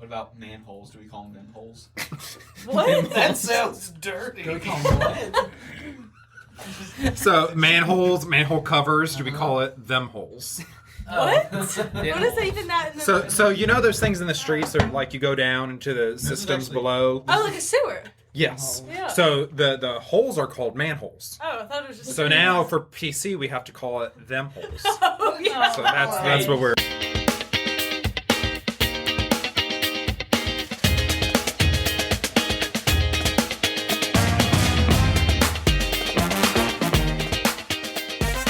What about manholes? Do we call them them holes? What? That sounds dirty. Do we call them what? So manhole covers. Do we call it them holes? What? What is that even that? In the So you know those things in the streets that like you go down into the systems below. Oh, like a sewer. Yes. Yeah. So the holes are called manholes. Oh, I thought it was just. So now for PC we have to call it them holes. Oh, yeah. So that's what we're.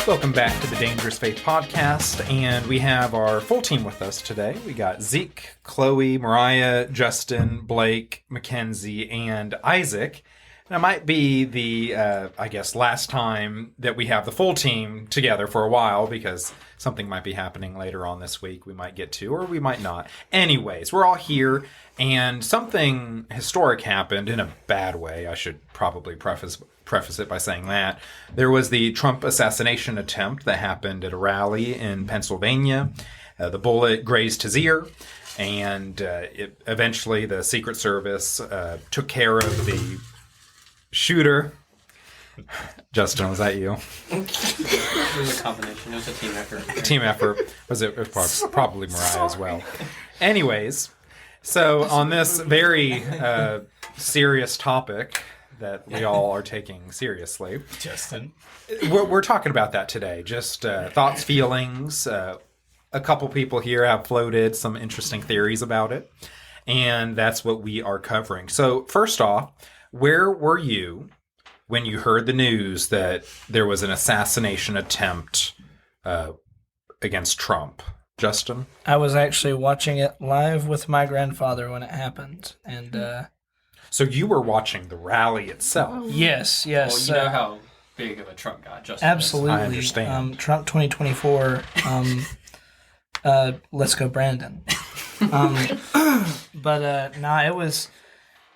Welcome back to the Dangerous Faith Podcast, and we have our full team with us today. We got Zeke, Chloe, Mariah, Justin, Blake, Mackenzie, and Isaac. That might be the, I guess, last time that we have the full team together for a while, because something might be happening later on this week we might get to, or we might not. Anyways, we're all here, and something historic happened in a bad way. I should probably preface it by saying that. There was the Trump assassination attempt that happened at a rally in Pennsylvania. The bullet grazed his ear, and eventually the Secret Service took care of the shooter. Justin, was that you? It was a combination. It was a team effort. Team effort. Was it was probably Mariah as well. Anyways, so on this very serious topic that we all are taking seriously, Justin. We're talking about that today. Just thoughts, feelings. A couple people here have floated some interesting theories about it, and that's what we are covering. So first off, where were you when you heard the news that there was an assassination attempt against Trump? Justin? I was actually watching it live with my grandfather when it happened, and So you were watching the rally itself. yes. Well, you know how big of a Trump guy Justin Absolutely. I understand. Trump 2024. Let's go, Brandon. But it was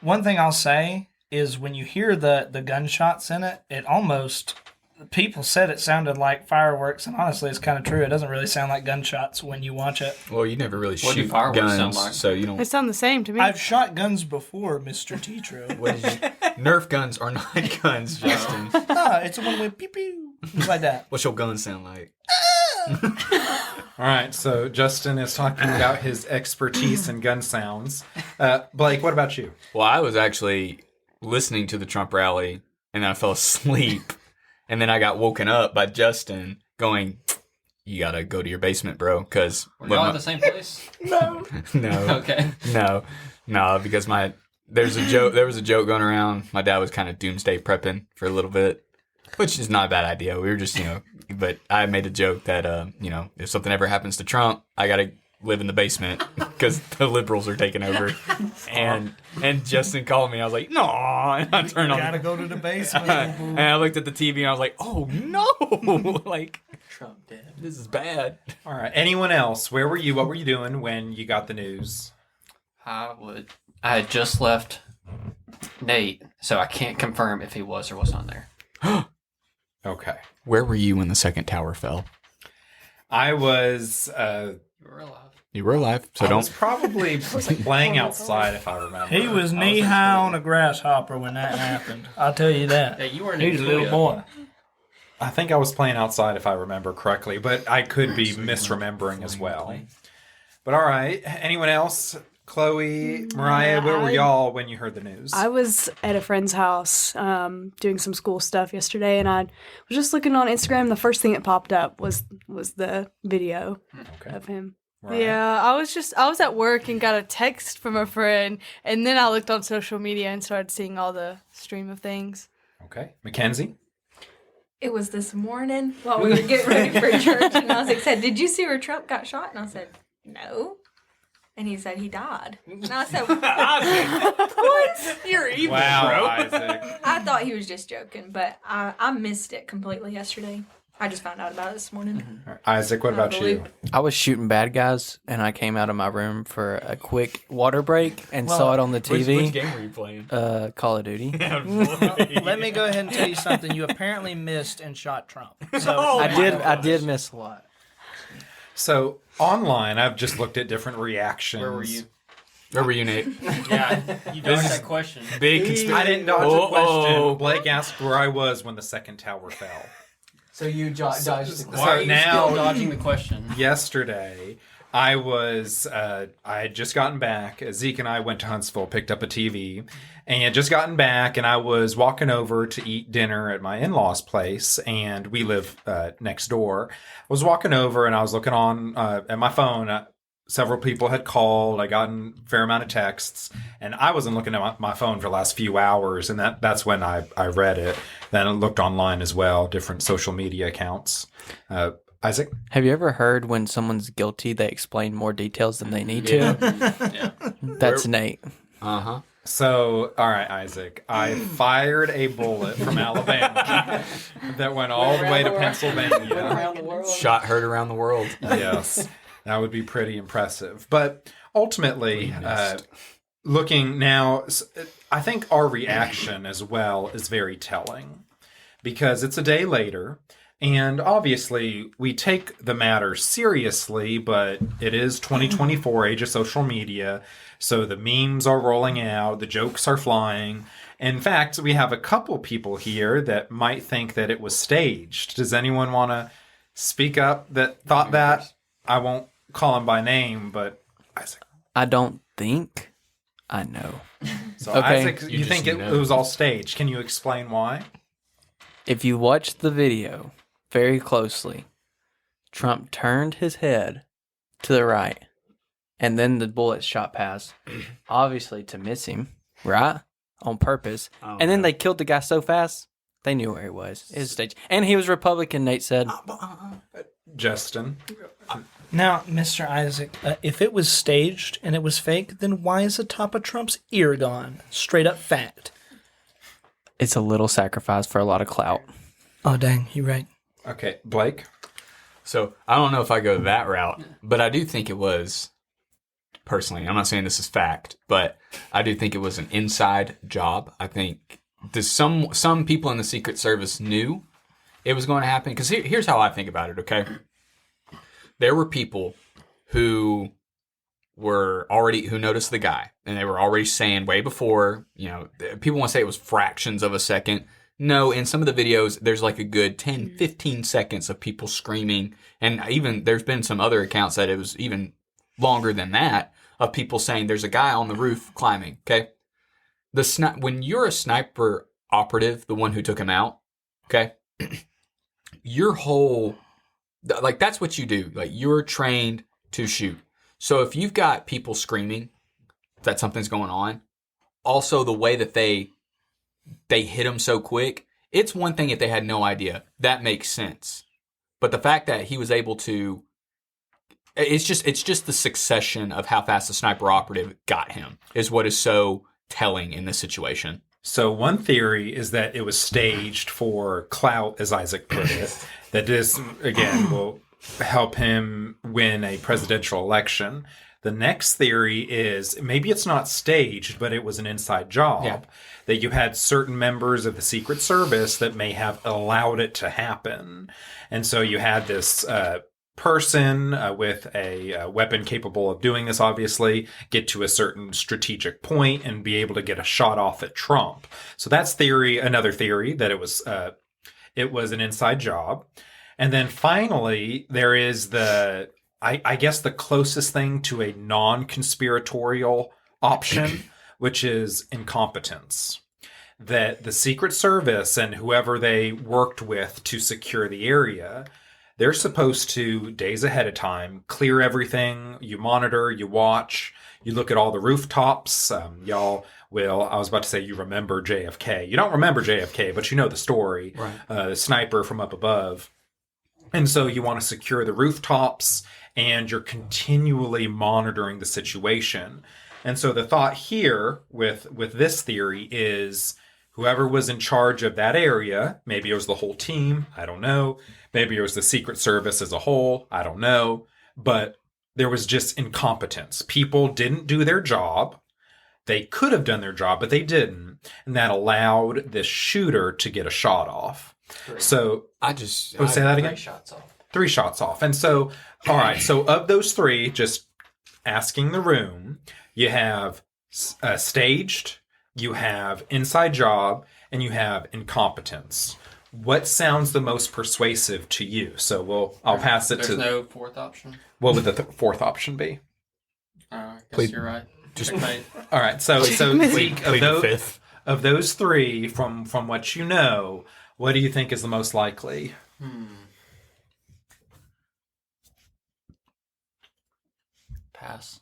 one thing I'll say is when you hear the gunshots in it, it almost. People said it sounded like fireworks, and honestly, it's kind of true. It doesn't really sound like gunshots when you watch it. Well, you never really What do shoot fireworks guns, sound like? so you don't. They sound the same to me. I've shot guns before, Mr. Tetro. What did you? Nerf guns are not guns, Justin. It's a one with pew pew, just like that. What's your gun sound like? All right, so Justin is talking about his expertise in gun sounds. Blake, what about you? Well, I was actually listening to the Trump rally, and then I fell asleep, and then I got woken up by Justin going, "You gotta go to your basement, bro," because Were y'all at the same place? No. no, Okay. no, because there was a joke going around. My dad was kind of doomsday prepping for a little bit, which is not a bad idea. We were just, but I made a joke that, if something ever happens to Trump, I got to live in the basement because the liberals are taking over. And Justin called me. I was like, no. And I turned on. Gotta go to the basement. And I looked at the TV and I was like, oh, no. Like, Trump dead. this is bad. All right, anyone else? Where were you? What were you doing when you got the news? I had just left Nate, so I can't confirm if he was or was not there. Okay. Where were you when the second tower fell? I was... You were alive. You were alive, so I was don't. probably playing outside, if I remember. He was knee high on a grasshopper when that happened. I'll tell you that. Yeah, you weren't He was a little boy. I think I was playing outside, if I remember correctly, but I could be misremembering as well. But all right, anyone else? Chloe, Mariah, where were y'all when you heard the news? I was at a friend's house doing some school stuff yesterday, and I was just looking on Instagram. The first thing that popped up was the video of him. Mariah? Yeah, I was at work and got a text from a friend, and then I looked on social media and started seeing all the stream of things. Okay. Mackenzie? It was this morning while we were getting ready for church, and Isaac said, "Did you see where Trump got shot?" And I said, "No." And he said he died. And I said, "What?" You're evil, Wow, Isaac. I thought he was just joking, but I missed it completely yesterday. I just found out about it this morning. All right, Isaac, what about you? I was shooting bad guys, and I came out of my room for a quick water break and saw it on the TV. Which game were you playing? Call of Duty. Let me go ahead and tell you something. You apparently missed and shot Trump. So I did miss a lot. So, online, I've just looked at different reactions. Where were you? Where were you, Nate? Yeah, you This dodged is- that question. Big conspiracy. I didn't dodge a question. Uh-oh. Blake asked where I was when the second tower fell. So you dodged the question. so Why are you now- still dodging the question? Yesterday, I had just gotten back. Zeke and I went to Huntsville, picked up a TV, and had just gotten back, and I was walking over to eat dinner at my in-laws' place, and we live next door. I was walking over, and I was looking on at my phone. Several people had called. I gotten a fair amount of texts, and I wasn't looking at my phone for the last few hours, and that's when I read it. Then I looked online as well, different social media accounts. Isaac? Have you ever heard when someone's guilty, they explain more details than they need to? Yeah. That's Nate. Uh-huh. So, all right, Isaac, I fired a bullet from Alabama that went all the way to Pennsylvania. Shot heard around the world. Yes, that would be pretty impressive. But ultimately, looking now, I think our reaction as well is very telling because it's a day later. And obviously, we take the matter seriously, but it is 2024, age of social media. So the memes are rolling out, the jokes are flying. In fact, we have a couple people here that might think that it was staged. Does anyone want to speak up that thought that? I won't call him by name, but Isaac. I don't think I know. So Okay. Isaac, you just think it know. was all staged. Can you explain why? If you watch the video very closely, Trump turned his head to the right, and then the bullet shot past, obviously to miss him, right? On purpose. And then they killed the guy so fast, they knew where he was. It was staged. And he was Republican, Nate said. Justin? Now, Mr. Isaac, if it was staged and it was fake, then why is the top of Trump's ear gone? Straight up fact. It's a little sacrifice for a lot of clout. Oh, dang, you're right. Okay, Blake? So I don't know if I go that route, but I do think it was, personally, I'm not saying this is fact, but I do think it was an inside job. I think some people in the Secret Service knew it was going to happen. Because here's how I think about it, okay? There were people who noticed the guy, and they were already saying way before, people want to say it was fractions of a second. No, in some of the videos, there's like a good 10, 15 seconds of people screaming. And even there's been some other accounts that it was even longer than that of people saying there's a guy on the roof climbing, okay? When you're a sniper operative, the one who took him out, okay, your whole, like, that's what you do. Like, you're trained to shoot. So if you've got people screaming that something's going on, also the way that they hit him so quick, it's one thing if they had no idea. That makes sense. But the fact that he was able to, it's just the succession of how fast the sniper operative got him is what is so telling in this situation. So one theory is that it was staged for clout, as Isaac put it, that this, again, will help him win a presidential election. The next theory is maybe it's not staged, but it was an inside job. Yeah. That you had certain members of the Secret Service that may have allowed it to happen. And so you had this person with a weapon capable of doing this, obviously, get to a certain strategic point and be able to get a shot off at Trump. So that's another theory, that it was an inside job. And then finally, there is I guess the closest thing to a non-conspiratorial option, which is incompetence. That the Secret Service and whoever they worked with to secure the area, they're supposed to, days ahead of time, clear everything. You monitor, you watch, you look at all the rooftops. Y'all will, I was about to say you remember JFK. You don't remember JFK, but you know the story. Right. The sniper from up above. And so you want to secure the rooftops, and you're continually monitoring the situation. And so the thought here with this theory is whoever was in charge of that area, maybe it was the whole team, I don't know. Maybe it was the Secret Service as a whole, I don't know. But there was just incompetence. People didn't do their job. They could have done their job, but they didn't. And that allowed this shooter to get a shot off. So say that again. 3 shots off. 3 shots off. And so, all right. So of those 3, just asking the room, You have staged, you have inside job, and you have incompetence. What sounds the most persuasive to you? So I'll pass it There's to. no fourth option. What would the fourth option be? I guess Please- you're right. just- Checkmate. All right. So Zeke, Plead the fifth. of those three, from what you know, what do you think is the most likely? Pass.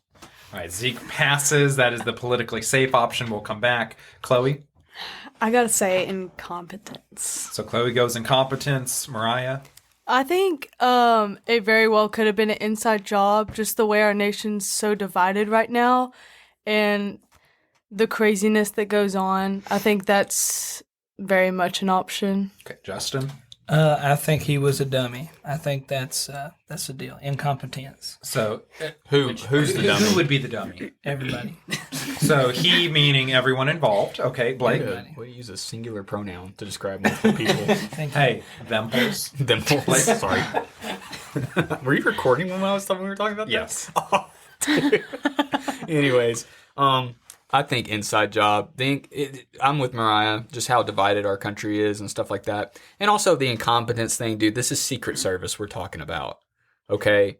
All right, Zeke passes. That is the politically safe option. We'll come back. Chloe. I gotta say incompetence. So Chloe goes incompetence. Mariah. I think it very well could have been an inside job, just the way our nation's so divided right now and the craziness that goes on. I think that's very much an option. Okay, Justin. I think he was a dummy. I think that's the deal. Incompetence. So Who's the dummy? who would be the dummy? Everybody. So he meaning everyone involved. Okay, Blake. Way to use a singular pronoun to describe multiple people. Hey, themples. Them. Sorry. Were you recording when we were talking about Yes. that? Anyways, I think inside job. I'm with Mariah. Just how divided our country is and stuff like that, and also the incompetence thing, dude. This is Secret Service we're talking about. Okay,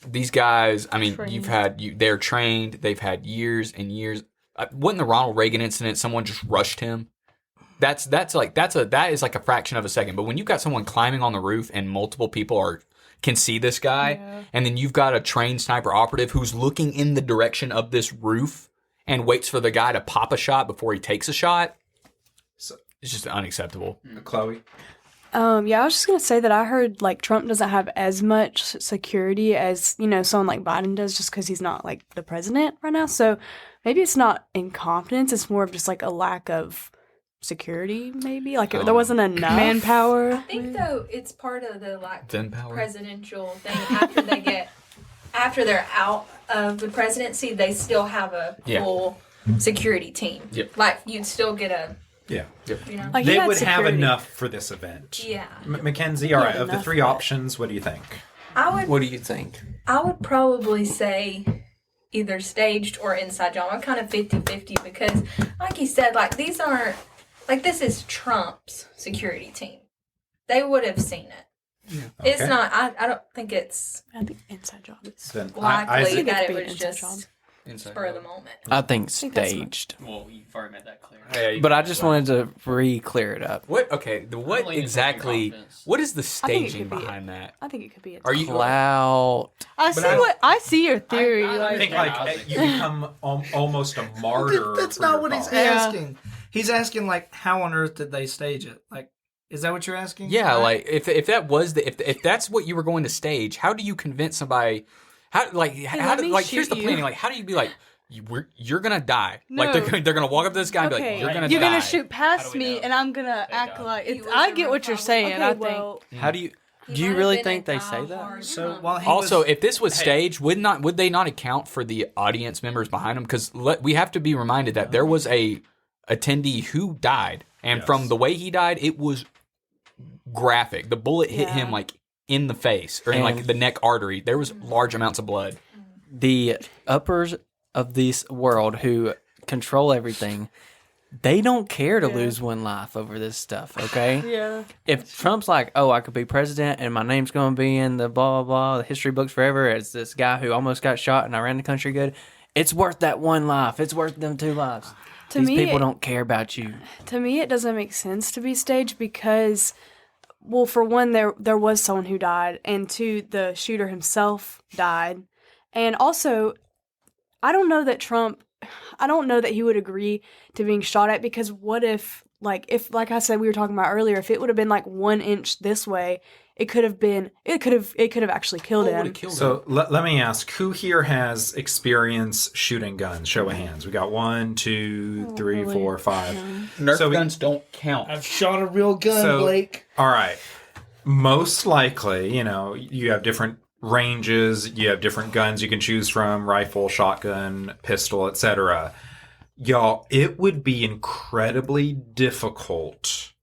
these guys. I mean, they're trained. They've had years and years. Wasn't the Ronald Reagan incident? Someone just rushed him. That is like a fraction of a second. But when you've got someone climbing on the roof and multiple people can see this guy, and then you've got a trained sniper operative who's looking in the direction of this roof and waits for the guy to pop a shot before he takes a shot. So it's just unacceptable. Chloe. Yeah, I was just gonna say that I heard like Trump doesn't have as much security as someone like Biden does, just because he's not like the president right now. So maybe it's not incompetence; it's more of just like a lack of security. Maybe like there wasn't enough manpower. I think though it's part of the Them power. presidential thing after they're out of the presidency, they still have a full security team. Yep. Like you'd still get a Yeah. Like, he They had would have security. enough for this event. Yeah. Mackenzie, all right, of the enough three for it. options, what do you think? What do you think? I would probably say either staged or inside job. I'm kind of 50-50 because like you said, like these aren't like this is Trump's security team. They would have seen it. It's Okay. not I don't think it's I think inside job is. Then likely Isaac, that could it be an was inside just job. spur of the moment. I think think that's staged. Well, you've already made that clear. But I just wanted to re-clear it up. What? Okay. What Really exactly? inconfidence. What is the think it staging could be- behind that? I think it could be. Are you? Clout. I see your theory. I I think like you become almost a martyr. That's for not your what he's cause. asking. He's asking like, how on earth did they stage it? Like, is that what you're asking? Yeah, Right? like if that was if that's what you were going to stage, how do you convince somebody? How let me here's shoot the you. planning. Like, how do you be like? You're gonna die. No. Like they're gonna walk up to this guy and be like, Okay. "You're gonna You're die." gonna shoot How past do we me, know? and I'm gonna Thank act God. like He it's. was I a get what you're Republican. saying. Okay, I think. well, How do you? He Do you might have really been think a they say that? diehard So Trump. while he Also, was, if this was staged, would they not account for the audience members behind them? Because we have to be reminded that there was a attendee who died, and Yes. from the way he died, it was graphic. The bullet hit Yeah. him like in the face or in like And- the neck artery. There was large amounts of blood. The uppers of this world who control everything, they don't care to lose one life over this stuff, okay? Yeah. If Trump's like, oh, I could be president and my name's going to be in the blah, blah, blah, the history books forever as this guy who almost got shot and I ran the country good, it's worth that one life. It's worth them two lives. To These me, people it- don't care about you. To me, it doesn't make sense to be staged because, well, for one, there was someone who died, and two, the shooter himself died, and also, I don't know that he would agree to being shot at because what if like I said we were talking about earlier, if it would have been like 1 inch this way, it could have actually killed him. So let me ask, who here has experience shooting guns? Show of hands. We got 1, 2, 3, really? 4, 5. Nerf So we- guns don't count. I've shot a real gun, So- Blake. All right. Most likely, you have different ranges, you have different guns you can choose from, rifle, shotgun, pistol, etc. Y'all, it would be incredibly difficult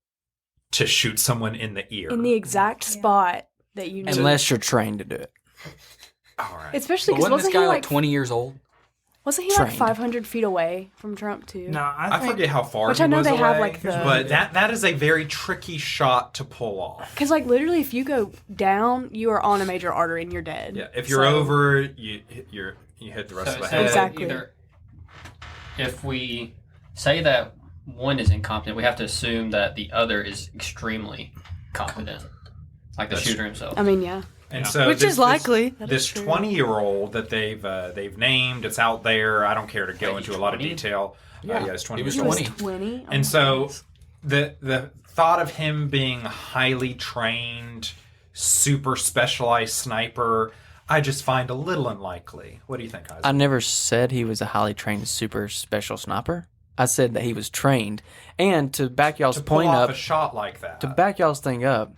to shoot someone in the ear. In the exact spot that you need. Unless you're trained to do it. All right. Especially But because wasn't this wasn't guy he like 20 years old? Wasn't he like trained. 500 feet away from Trump too? No, I think forget how far Which he I know was they have, away, like, the- but that is a very tricky shot to pull off. Because like literally, if you go down, you are on a major artery and you're dead. Yeah, if you're over, you hit the rest of the head. Exactly. Either, if we say that one is incompetent, we have to assume that the other is extremely competent, like the shooter himself. I mean, yeah. And so Which is likely. That This is true. 20-year-old that they've named, it's out there. I don't care to go Wait, into a lot of 20? detail. Yeah, yeah, it's 20. he was He years was old. 20. And so the thought of him being a highly trained, super specialized sniper, I just find a little unlikely. What do you think, Isaac? I never said he was a highly trained super special sniper. I said that he was trained. And to back y'all's to pull point off up, a shot like that. to back y'all's thing up,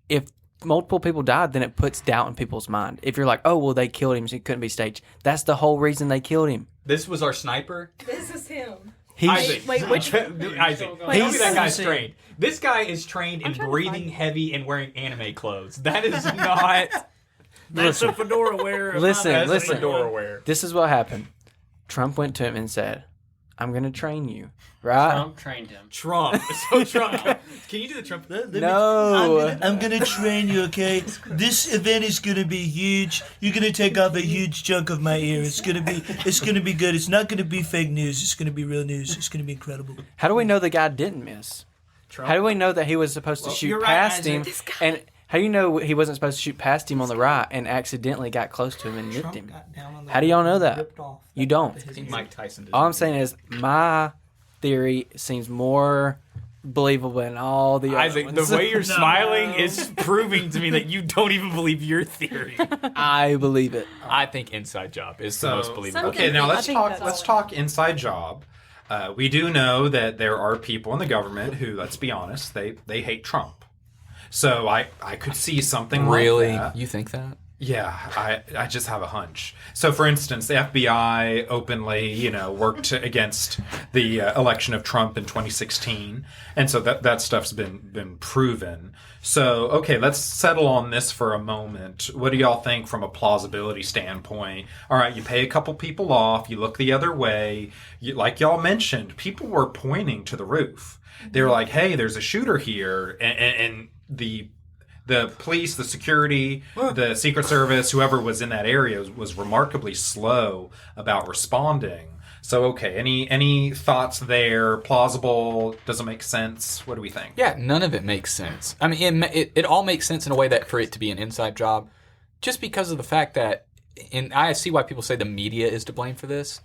if multiple people died, then it puts doubt in people's mind. If you're like, oh, well, they killed him, so he couldn't be staged. That's the whole reason they killed him. This was our sniper. This is him. Isaac. Wait, which- Isaac. Wait, Tell me that guy's see. trained. This guy is trained in trying to breathing find- heavy and wearing anime clothes. That is not. That's a fedora wearer. Listen. Fedora wear. This is what happened. Trump went to him and said, I'm going to train you, right? Trump trained him. Trump. So Trump. Can you do the Trump? No. I'm gonna train you, okay? This event is gonna be huge. You're gonna take off a huge chunk of my ear. It's gonna be good. It's not gonna be fake news. It's gonna be real news. It's gonna be incredible. How do we know the guy didn't miss? How do we know that he was supposed to shoot you're right, past Isaac. him? And how do you know he wasn't supposed to shoot past him on the right and accidentally got close to him and nipped him? How do y'all know that? You don't. I think Mike Tyson did. All I'm saying is my theory seems more believable than all the Isaac, other the ones. way you're smiling is proving to me that you don't even believe your theory. I believe it. I think Inside Job is the most believable. Okay, now I think that's let's all. talk inside job. We do know that there are people in the government who, let's be honest, they hate Trump. So I could see something like that. You think that? Yeah, I just have a hunch. So, for instance, the FBI openly, worked against the election of Trump in 2016, and so that stuff's been proven. So, okay, let's settle on this for a moment. What do y'all think from a plausibility standpoint? All right, you pay a couple people off, you look the other way. Like y'all mentioned, people were pointing to the roof. They were like, "Hey, there's a shooter here," and the police, the security, the Secret Service, whoever was in that area was remarkably slow about responding. So, okay, any thoughts there? Plausible? Does it make sense? What do we think? Yeah, none of it makes sense. I mean, it all makes sense in a way that for it to be an inside job, just because of the fact that, and I see why people say the media is to blame for this.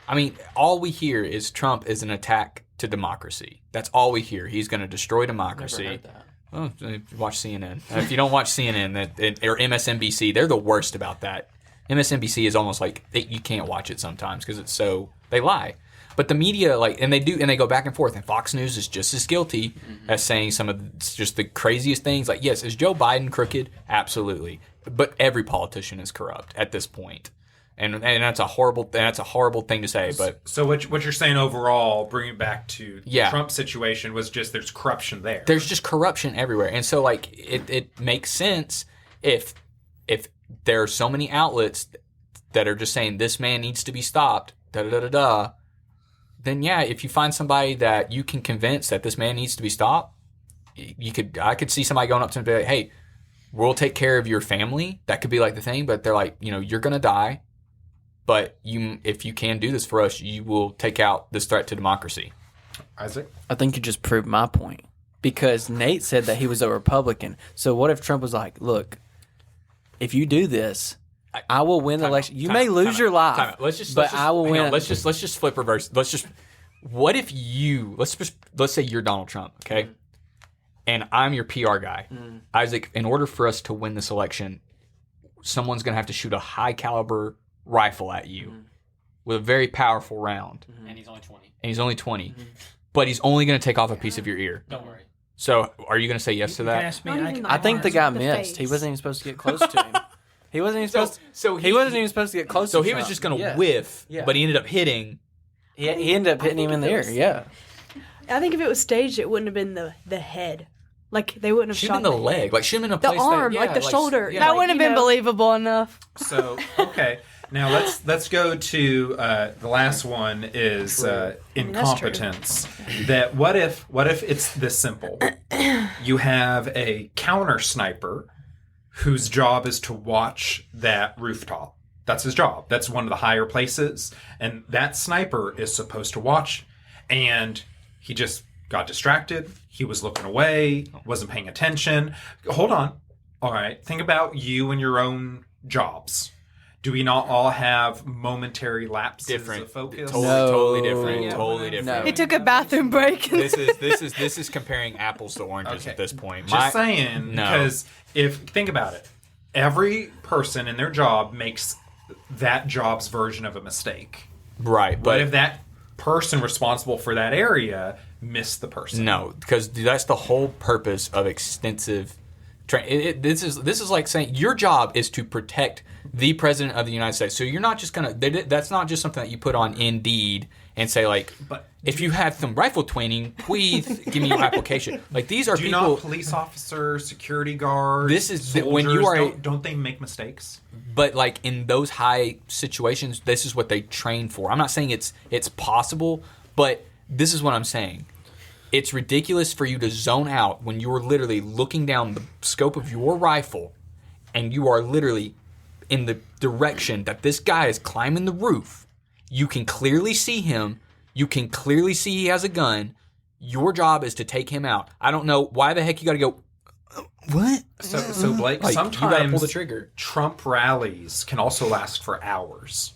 I mean, all we hear is Trump is an attack to democracy. That's all we hear. He's going to destroy democracy. Never heard that. Oh, watch CNN. If you don't watch CNN or MSNBC, they're the worst about that. MSNBC is almost like you can't watch it sometimes because it's so they lie. But the media, and they go back and forth. And Fox News is just as guilty as saying some of just the craziest things. Like, yes, is Joe Biden crooked? Absolutely. But every politician is corrupt at this point. And that's a horrible thing to say. But So what you're saying overall, bringing it back to the Yeah. Trump situation, was just there's corruption there. there's just corruption everywhere, and so it makes sense if there are so many outlets that are just saying this man needs to be stopped, da da da da da. Then yeah, if you find somebody that you can convince that this man needs to be stopped, I could see somebody going up to him and be like, hey, we'll take care of your family. That could be like the thing, but they're like, you're gonna die. But if you can do this for us, you will take out this threat to democracy. Isaac? I think you just proved my point. Because Nate said that he was a Republican. So what if Trump was like, look, if you do this, I will win the election. You may lose your life, but I will win. Let's just flip reverse. What if let's say you're Donald Trump, okay? And I'm your PR guy. Isaac, in order for us to win this election, someone's going to have to shoot a high caliber rifle at you with a very powerful round. And he's only 20. And he's only 20. But he's only going to take off a piece of your ear. Don't worry. So are you going to say yes to You can that? ask me. Not I even can- the I think the guy The missed. He face. wasn't even supposed to get close to him. He wasn't even supposed. So He wasn't even supposed to get close. So to he was Trump. just going to Yeah. whiff, Yeah. but he ended up hitting. He ended up hitting him in the ear. Yeah. I think if it was staged, it wouldn't have been the head. Like they wouldn't have Shoot shot him in the head. leg. Like shoot him in a The place arm, that, like the shoulder. Yeah, That wouldn't have been you know. believable enough. So, okay. Now let's go to the last one is incompetence. That what if it's this simple? You have a counter sniper whose job is to watch that rooftop. That's his job. That's one of the higher places, and that sniper is supposed to watch, and he just got distracted. He was looking away, wasn't paying attention. Hold on. All right, think about you and your own jobs. Do we not all have momentary lapses of focus? Totally different. Totally different. No. He took a bathroom break. This is comparing apples to oranges at this point. Just saying, because think about it, every person in their job makes that job's version of a mistake. Right, But if that person responsible for that area missed the person? No, because that's the whole purpose of extensive training. This is like saying your job is to protect the president of the United States. So you're not just gonna. That's not just something that you put on Indeed and say like, if you have some rifle training, please give me your application. Like these are people. Not police officers, security guards. This is soldiers, when you are. Don't they make mistakes? But like in those high situations, this is what they train for. I'm not saying it's possible, but this is what I'm saying. It's ridiculous for you to zone out when you are literally looking down the scope of your rifle and you are literally in the direction that this guy is climbing the roof. You can clearly see him. You can clearly see he has a gun. Your job is to take him out. I don't know why the heck you got to go, what? So Blake, Like, sometimes you gotta pull the trigger. Trump rallies can also last for hours.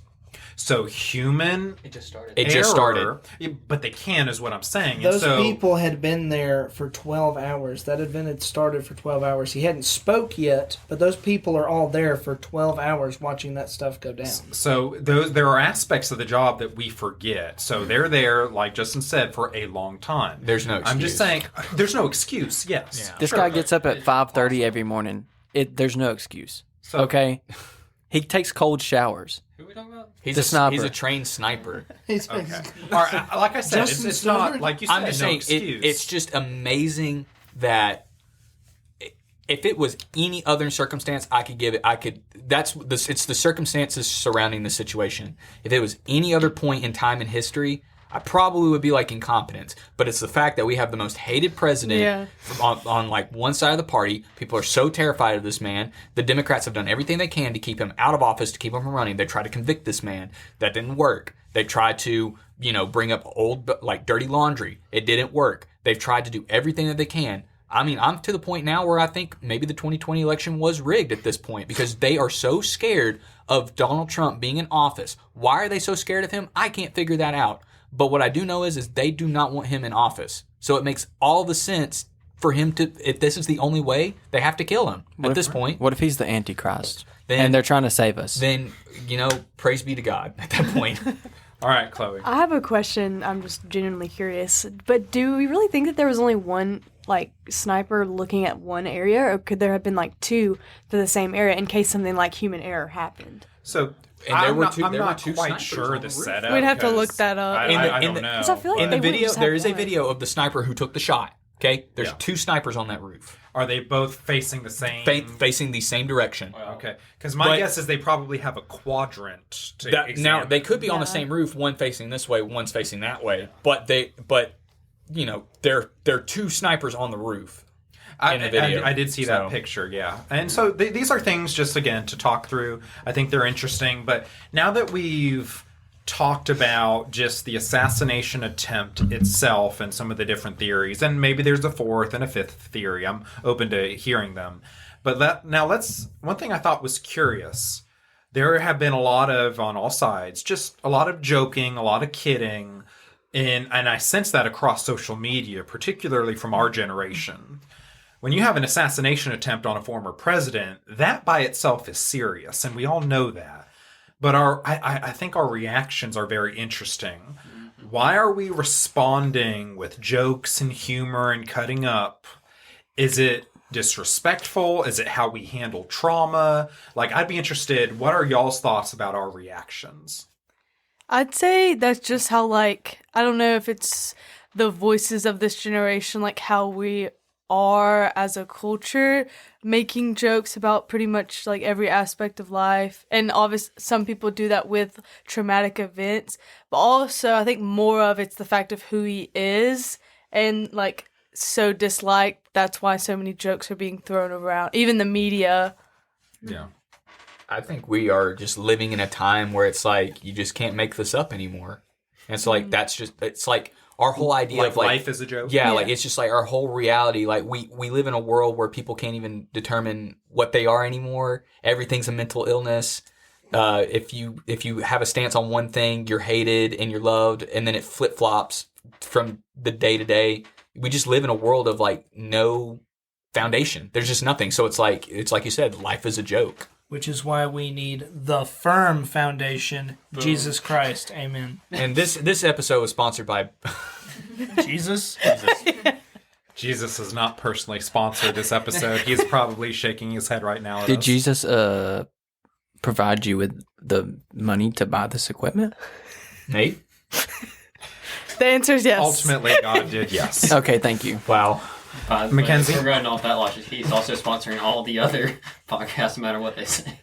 So human It just started. It just started. error, but they can, is what I'm saying. Those and so, people had been there for 12 hours. That event had started for 12 hours. He hadn't spoke yet, but those people are all there for 12 hours watching that stuff go down. So there are aspects of the job that we forget. So they're there, like Justin said, for a long time. There's no excuse. I'm just saying, there's no excuse. Yes, This sure. guy gets up at 5:30 every morning. There's no excuse. So- Okay, he takes cold showers. Who are we talking about? He's The sniper. He's a trained sniper. He's Okay. All right, like I said, it's not like you said. I'm just no saying excuse. it's just amazing that if it was any other circumstance, I could give it. It's the circumstances surrounding the situation. If it was any other point in time in history, I probably would be like incompetence. But it's the fact that we have the most hated president on like one side of the party. People are so terrified of this man. The Democrats have done everything they can to keep him out of office, to keep him from running. They tried to convict this man. That didn't work. They tried to, bring up old, like dirty laundry. It didn't work. They've tried to do everything that they can. I mean, I'm to the point now where I think maybe the 2020 election was rigged at this point because they are so scared of Donald Trump being in office. Why are they so scared of him? I can't figure that out. But what I do know is they do not want him in office. So it makes all the sense for him to, if this is the only way, they have to kill him at this point. What if he's the Antichrist Then- and they're trying to save us? Then, praise be to God at that point. All right, Chloe. I have a question. I'm just genuinely curious. But do we really think that there was only one sniper looking at one area, or could there have been two for the same area in case something like human error happened? So And there I'm were not, two- I'm there were not two quite snipers sure on the the roof. setup. We'd have to 'cause look that up. I don't know. 'Cause I feel like In they the wouldn't video, just have there is a one. video of the sniper who took the shot. Okay? There's Yeah. two snipers on that roof. Are they both facing the same? Facing the same direction. Okay, because my But- guess is they probably have a quadrant to Now examine. they could be on the Yeah. same roof, one facing this way, one's facing that way. But they're two snipers on the roof. in the video. I did see that So- picture, yeah. And so these are things just, again, to talk through. I think they're interesting. But now that we've talked about just the assassination attempt itself and some of the different theories, and maybe there's a fourth and a fifth theory. I'm open to hearing them. But one thing I thought was curious. There have been a lot of, on all sides, just a lot of joking, a lot of kidding. And I sense that across social media, particularly from our generation. When you have an assassination attempt on a former president, that by itself is serious, and we all know that. But I think our reactions are very interesting. Why are we responding with jokes and humor and cutting up? Is it disrespectful? Is it how we handle trauma? I'd be interested, what are y'all's thoughts about our reactions? I'd say that's just how, I don't know if it's the voices of this generation, how we are as a culture, making jokes about pretty much like every aspect of life. And obviously some people do that with traumatic events, but also I think more of it's the fact of who he is and like so disliked. That's why so many jokes are being thrown around, even the media. Yeah. I think we are just living in a time where it's like you just can't make this up anymore. And so like that's just it's like our whole idea Like of like life is a joke? Yeah, like it's just like our whole reality. Like we live in a world where people can't even determine what they are anymore. Everything's a mental illness. If you have a stance on one thing, you're hated and you're loved, and then it flip flops from the day to day. We just live in a world of like no foundation. There's just nothing. So it's like you said, life is a joke. Which is why we need the firm foundation, Jesus Christ. Amen. And this episode was sponsored by Jesus? Jesus has not personally sponsored this episode. He's probably shaking his head right now at Did us. Jesus provide you with the money to buy this equipment? Nate. The answer is yes. Ultimately, God did, yes. Okay, thank you. Wow. Mackenzie? We're going off that logic. He's also sponsoring all the other podcasts, no matter what they say.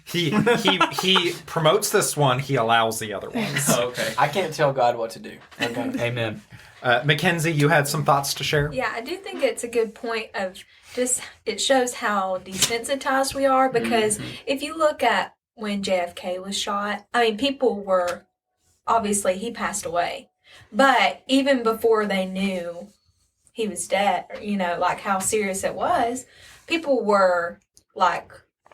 He promotes this one. He allows the other ones. Oh, okay. I can't tell God what to do. Amen. Mackenzie, you had some thoughts to share? Yeah, I do think it's a good point of just, it shows how desensitized we are, because if you look at when JFK was shot, I mean, people were, obviously he passed away, but even before they knew he was dead, or, you know, like how serious it was, people were like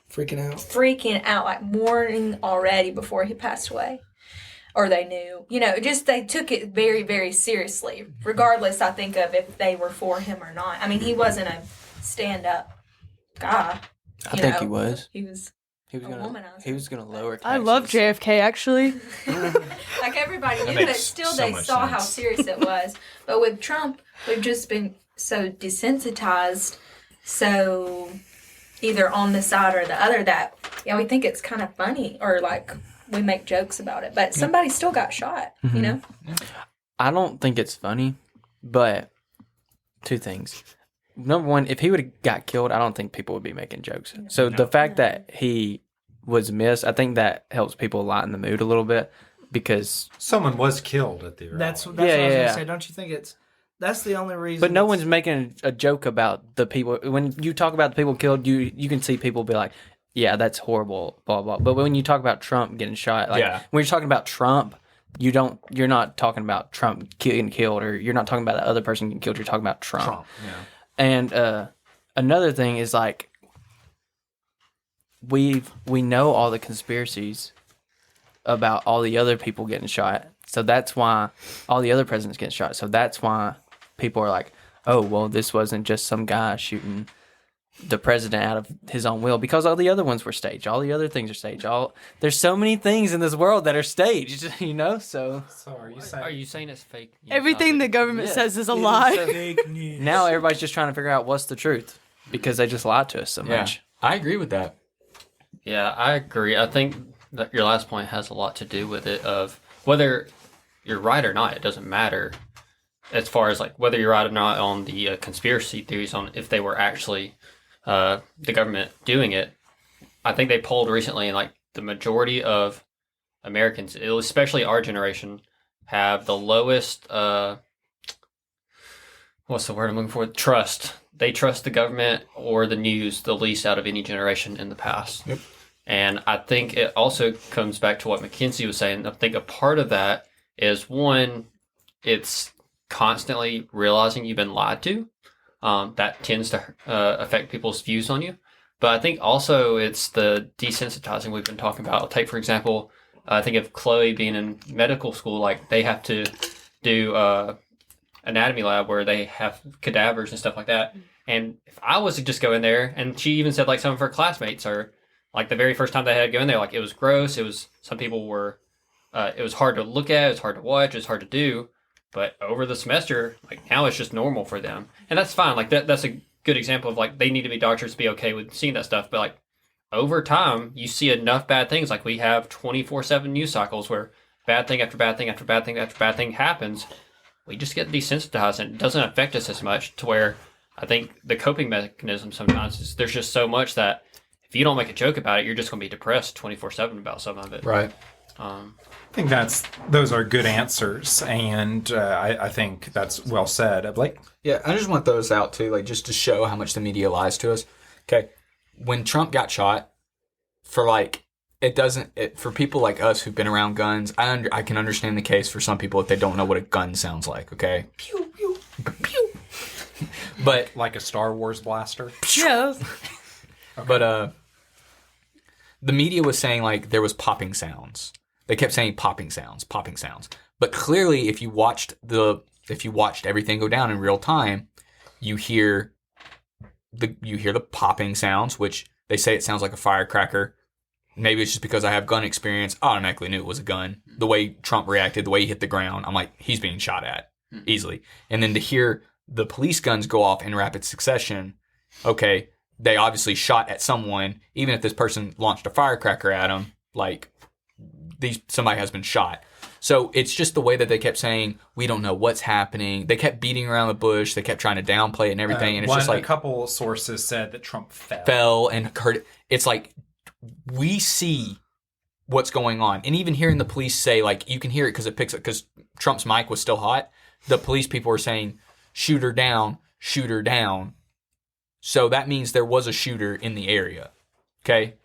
freaking out, like mourning already before he passed away. Or they knew, you know, just they took it very, very seriously, regardless, I think, of if they were for him or not. I mean, he wasn't a stand-up guy. I think he was. He was He was a gonna. womanizer. He was gonna lower taxes. I love JFK actually. Like everybody knew, makes but still so they much saw how sense. serious it was. But with Trump, we've just been so desensitized, so either on the side or the other that, yeah, we think it's kind of funny, or like we make jokes about it. But somebody still got shot, you know? I don't think it's funny, but two things. Number one, if he would have got killed, I don't think people would be making jokes. So the fact that he was missed, I think that helps people lighten the mood a little bit, because Someone was killed at the rally. That's what I was Yeah, going yeah. to say. Don't you think that's the only reason? but no one's making a joke about the people. When you talk about the people killed, you can see people be like, yeah, that's horrible, blah blah. But when you talk about Trump getting shot, like when you're talking about Trump, you're not talking about Trump getting killed, or you're not talking about the other person getting killed. You're talking about Trump. And another thing is like we know all the conspiracies about all the other people getting shot. So that's why all the other presidents getting shot. So that's why people are like, oh, well, this wasn't just some guy shooting the president out of his own will, because all the other ones were staged. All the other things are staged. There's so many things in this world that are staged, you know? So Are you saying it's fake news? Everything the government Yeah. says is a lie. Fake news. now everybody's just trying to figure out what's the truth, because they just lied to us so Yeah, much. I agree with that. Yeah, I agree. I think that your last point has a lot to do with it, of whether you're right or not. It doesn't matter as far as like whether you're right or not on the conspiracy theories on if they were actually the government doing it. I think they polled recently, and like the majority of Americans, especially our generation, have the lowest what's the word I'm looking for? Trust. They trust the government or the news the least out of any generation in the past. Yep. And I think it also comes back to what Mackenzie was saying. I think a part of that is, one, it's constantly realizing you've been lied to. That tends to affect people's views on you. But I think also it's the desensitizing we've been talking about. Take, for example, I think of Chloe being in medical school, like they have to do anatomy lab where they have cadavers and stuff like that. And if I was to just go in there, and she even said like some of her classmates are, like the very first time they had to go in there, like it was gross. It was, some people were, it was hard to look at, it was hard to watch, it was hard to do. But over the semester, like now it's just normal for them. And that's fine. Like that's a good example of like they need to be doctors to be okay with seeing that stuff. But like over time, you see enough bad things. Like we have 24/7 news cycles where bad thing after bad thing after bad thing after bad thing happens. We just get desensitized, and it doesn't affect us as much, to where I think the coping mechanism sometimes is there's just so much that if you don't make a joke about it, you're just going to be depressed 24/7 about some of it. Right. I think those are good answers, and I think that's well said. Blake? Yeah, I just want those out too, like just to show how much the media lies to us. Okay, when Trump got shot, for people like us who've been around guns, I can understand the case for some people if they don't know what a gun sounds like. Okay, pew pew pew. But Like a Star Wars blaster? Yes. But the media was saying like there was popping sounds. They kept saying popping sounds. But clearly, if you watched everything go down in real time, you hear the popping sounds, which they say it sounds like a firecracker. Maybe it's just because I have gun experience. I automatically knew it was a gun. The way Trump reacted, the way he hit the ground, I'm like, he's being shot at easily. And then to hear the police guns go off in rapid succession, okay, they obviously shot at someone. Even if this person launched a firecracker at him, like somebody has been shot. So it's just the way that they kept saying, we don't know what's happening. They kept beating around the bush. They kept trying to downplay it and everything. And it's just like a couple sources said that Trump fell and hurt. It's like we see what's going on, and even hearing the police say, like, you can hear it because it picks up because Trump's mic was still hot. The police people were saying, "Shoot her down, shoot her down." So that means there was a shooter in the area. Okay.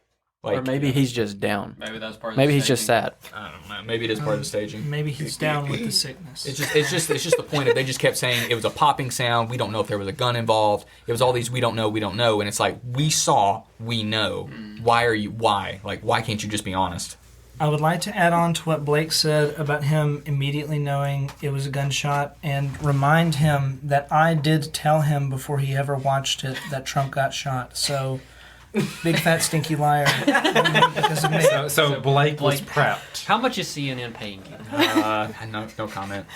Or maybe he's just down. Maybe that's part of Maybe the he's just sad. I don't know. Maybe it is part of the staging. Maybe he's down with the sickness. It's just the point of they just kept saying it was a popping sound. We don't know if there was a gun involved. It was all these we don't know, and it's like we saw, we know. Why? Like why can't you just be honest? I would like to add on to what Blake said about him immediately knowing it was a gunshot and remind him that I did tell him before he ever watched it that Trump got shot. So, big fat stinky liar. Because of me. So Blake was prepped. How much is CNN paying you? No comment.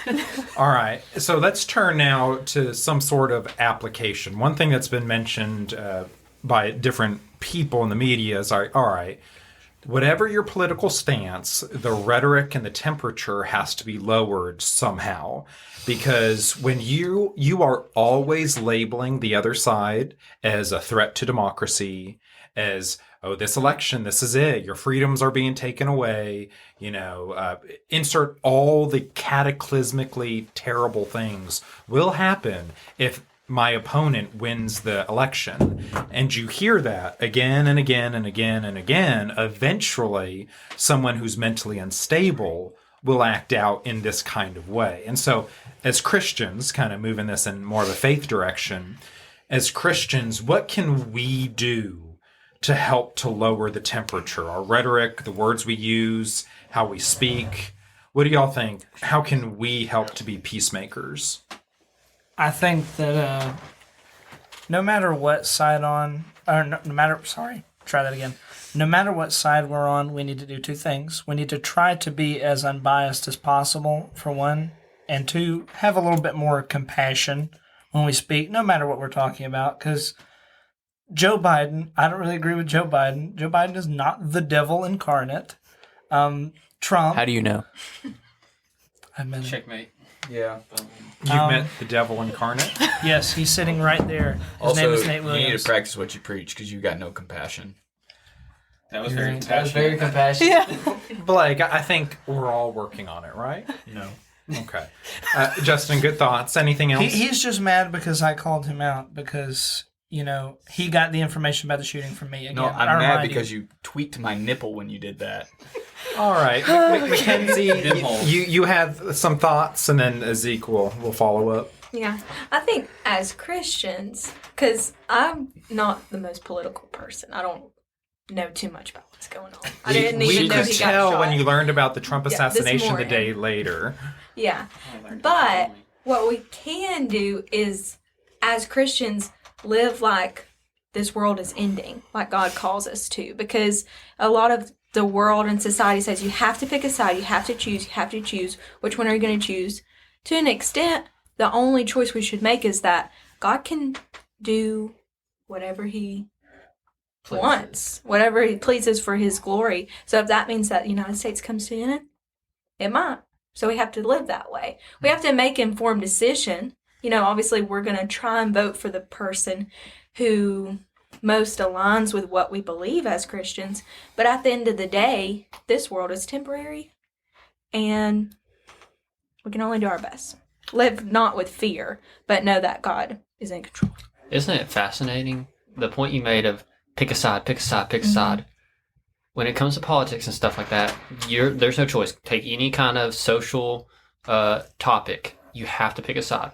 All right. So let's turn now to some sort of application. One thing that's been mentioned by different people in the media is, all right, whatever your political stance, the rhetoric and the temperature has to be lowered somehow. Because when you are always labeling the other side as a threat to democracy, as, oh, this election, this is it, your freedoms are being taken away, insert all the cataclysmically terrible things will happen if my opponent wins the election. And you hear that again and again and again and again. Eventually, someone who's mentally unstable will act out in this kind of way. And so, as Christians, kind of moving this in more of a faith direction, as Christians, what can we do to help to lower the temperature? Our rhetoric, the words we use, how we speak. What do y'all think? How can we help to be peacemakers? I think that no matter what side no matter what side we're on, we need to do two things. We need to try to be as unbiased as possible, for one, and two, have a little bit more compassion when we speak, no matter what we're talking about, because Joe Biden, I don't really agree with Joe Biden. Joe Biden is not the devil incarnate. Trump. How do you know? I met him. Checkmate. Yeah. You've met the devil incarnate? Yes, he's sitting right there. His name is Nate Williams. You need to practice what you preach because you got no compassion. That was very compassionate. Yeah. Blake, I think we're all working on it, right? No. Okay. Justin, good thoughts. Anything else? He's just mad because I called him out because, he got the information about the shooting from me. Again, No, I'm mad because you tweaked my nipple when you did that. All right. Mackenzie, you have some thoughts, and then Zeke will follow up. Yeah, I think as Christians, because I'm not the most political person. I don't know too much about what's going on. I didn't even know could he got tell shot. when you learned about the Trump this assassination the morning. day later. Yeah, but what we can do is, as Christians, live like this world is ending, like God calls us to, because a lot of the world and society says you have to pick a side, you have to choose. Which one are you going to choose? To an extent, the only choice we should make is that God can do whatever He wants, whatever He pleases for His glory. So if that means that the United States comes to an end, it might. So we have to live that way. We have to make informed decision obviously we're going to try and vote for the person who most aligns with what we believe as Christians. But at the end of the day, this world is temporary, and we can only do our best. Live not with fear, but know that God is in control. Isn't it fascinating? The point you made of pick a side, pick a side, pick a side. When it comes to politics and stuff like that, there's no choice. Take any kind of social topic, you have to pick a side.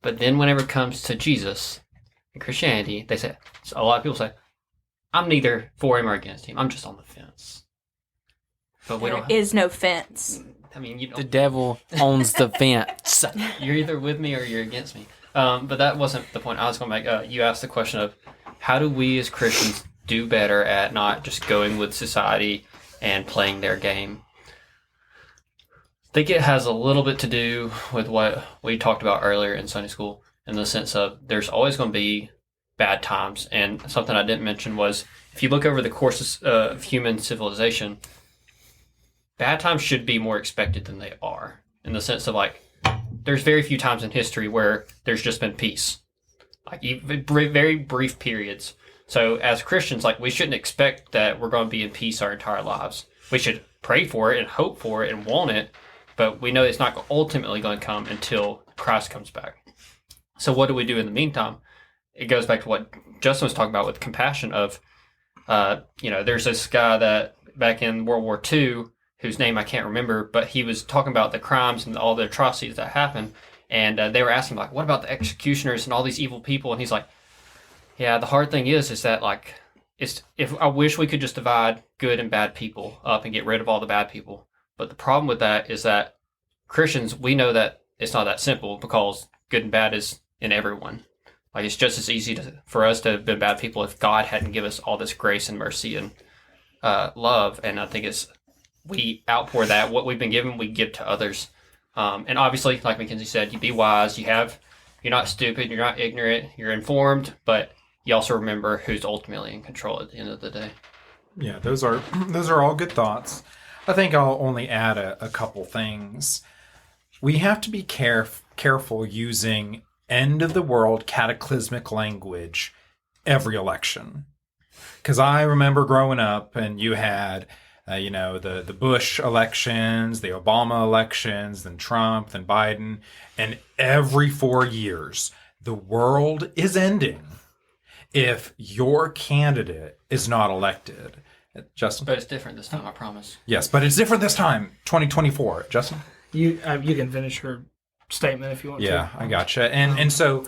But then whenever it comes to Jesus and Christianity, a lot of people say, I'm neither for him or against him. I'm just on the fence. But There is no fence. I mean, you don't. The devil owns the fence. You're either with me or you're against me. But that wasn't the point I was going to make. You asked the question of how do we as Christians do better at not just going with society and playing their game. I think it has a little bit to do with what we talked about earlier in Sunday school, in the sense of there's always going to be bad times. And something I didn't mention was if you look over the course of human civilization, bad times should be more expected than they are, in the sense of there's very few times in history where there's just been peace, very brief periods. So as Christians, we shouldn't expect that we're going to be in peace our entire lives. We should pray for it and hope for it and want it, but we know it's not ultimately going to come until Christ comes back. So what do we do in the meantime? It goes back to what Justin was talking about with compassion of, there's this guy that back in World War II, whose name I can't remember, but he was talking about the crimes and all the atrocities that happened. And they were asking, what about the executioners and all these evil people? And he's like, yeah, the hard thing is that, if I wish we could just divide good and bad people up and get rid of all the bad people. But the problem with that is that Christians, we know that it's not that simple because good and bad is in everyone. It's just as easy for us to have been bad people if God hadn't given us all this grace and mercy and love. And I think we outpour that. What we've been given, we give to others. And obviously, like Mackenzie said, you be wise. You're not stupid. You're not ignorant. You're informed, but you also remember who's ultimately in control at the end of the day. Yeah, those are all good thoughts. I think I'll only add a couple things. We have to be careful using end of the world cataclysmic language every election. Because I remember growing up and you had the Bush elections, the Obama elections, then Trump, then Biden, and every 4 years, the world is ending if your candidate is not elected. Justin? But it's different this time, I promise. Yes, but it's different this time, 2024. Justin? You can finish her statement if you want to. Yeah, I gotcha. And so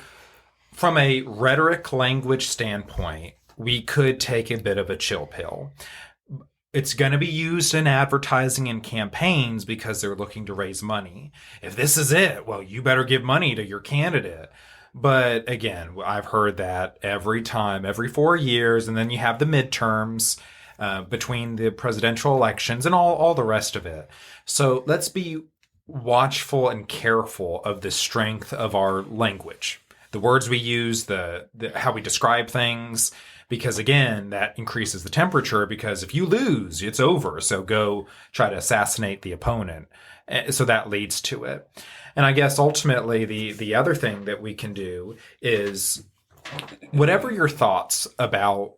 from a rhetoric language standpoint, we could take a bit of a chill pill. It's going to be used in advertising and campaigns because they're looking to raise money. If this is it, well, you better give money to your candidate. But again, I've heard that every time, every 4 years, and then you have the midterms between the presidential elections and all the rest of it. So let's be watchful and careful of the strength of our language, the words we use, the how we describe things. Because again, that increases the temperature because if you lose, it's over. So go try to assassinate the opponent. So that leads to it. And I guess ultimately the other thing that we can do is whatever your thoughts about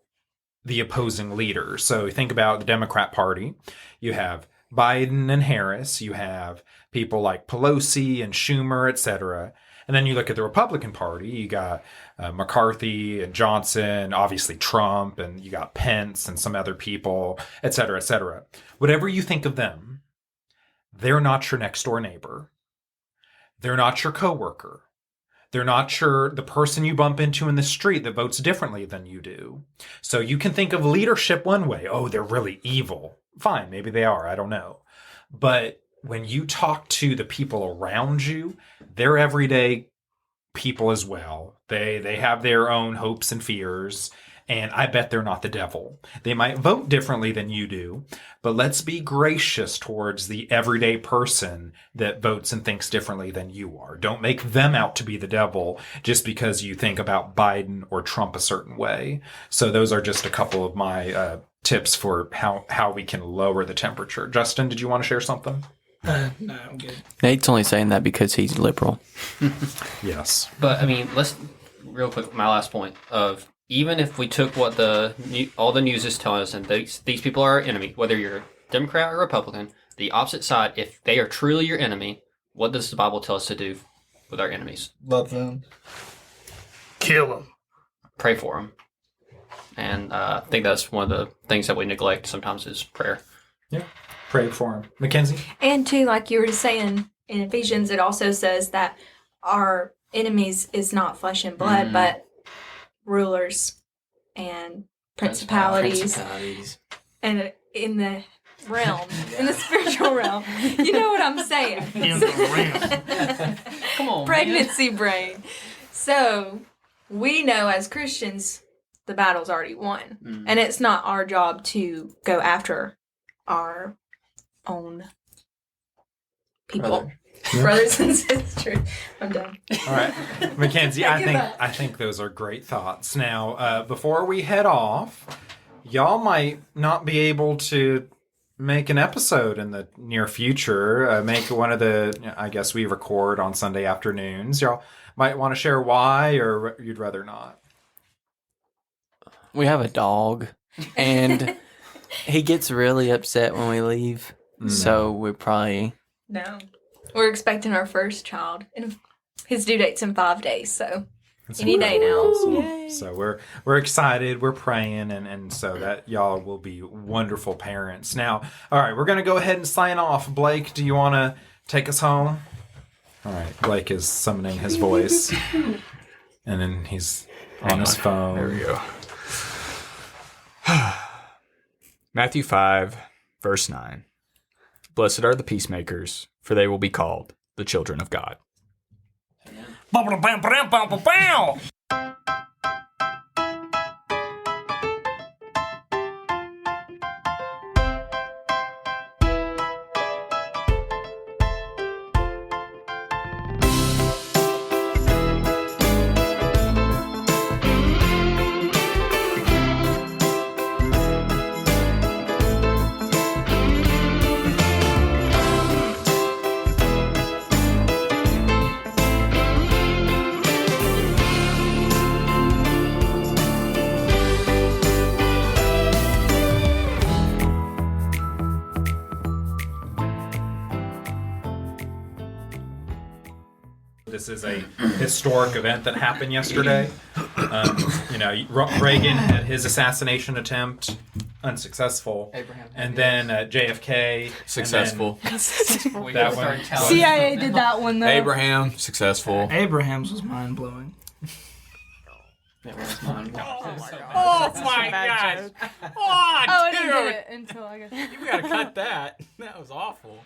the opposing leaders. So think about the Democrat Party. You have Biden and Harris. You have people like Pelosi and Schumer, etc. And then you look at the Republican Party, you got McCarthy and Johnson, obviously Trump, and you got Pence and some other people, et cetera, et cetera. Whatever you think of them, they're not your next door neighbor. They're not your coworker. They're not the person you bump into in the street that votes differently than you do. So you can think of leadership one way. Oh, they're really evil. Fine, maybe they are. I don't know. But when you talk to the people around you, they're everyday people as well. They have their own hopes and fears, and I bet they're not the devil. They might vote differently than you do, but let's be gracious towards the everyday person that votes and thinks differently than you are. Don't make them out to be the devil just because you think about Biden or Trump a certain way. So those are just a couple of my tips for how we can lower the temperature. Justin, did you want to share something? No, I'm good. Nate's only saying that because he's liberal. Yes. But I mean, let's real quick. My last point of even if we took what all the news is telling us, and these people are our enemy, whether you're Democrat or Republican, the opposite side, if they are truly your enemy, what does the Bible tell us to do with our enemies? Love them. Kill them. Pray for them. And I think that's one of the things that we neglect sometimes is prayer. Yeah. Pray for him. Mackenzie? And too, like you were saying in Ephesians, it also says that our enemies is not flesh and blood, but rulers and principalities. And in the realm, in the spiritual realm. You know what I'm saying? In the realm. Come on, Pregnancy brain. So we know as Christians the battle's already won. And it's not our job to go after our own people. Brothers and sisters. I'm done. All right, Mackenzie. I think those are great thoughts. Now, before we head off, y'all might not be able to make an episode in the near future. Make one of the. I guess we record on Sunday afternoons. Y'all might want to share why, or you'd rather not. We have a dog, and he gets really upset when we leave. So we probably No. We're expecting our first child. And his due date's in 5 days, so any day now. So we're excited, we're praying, and so that y'all will be wonderful parents. Now, all right, we're gonna go ahead and sign off. Blake, do you want to take us home? All right, Blake is summoning his voice, and then he's on his phone. There we go. Matthew 5, verse 9. Blessed are the peacemakers, for they will be called the children of God. This is a historic event that happened yesterday. Reagan had his assassination attempt, unsuccessful. And then JFK. Successful. That one. CIA did that one though. Abraham, successful. Abraham's was mind blowing. it was mine. Oh my gosh! Oh, I didn't get it until I guess. You gotta cut that. That was awful.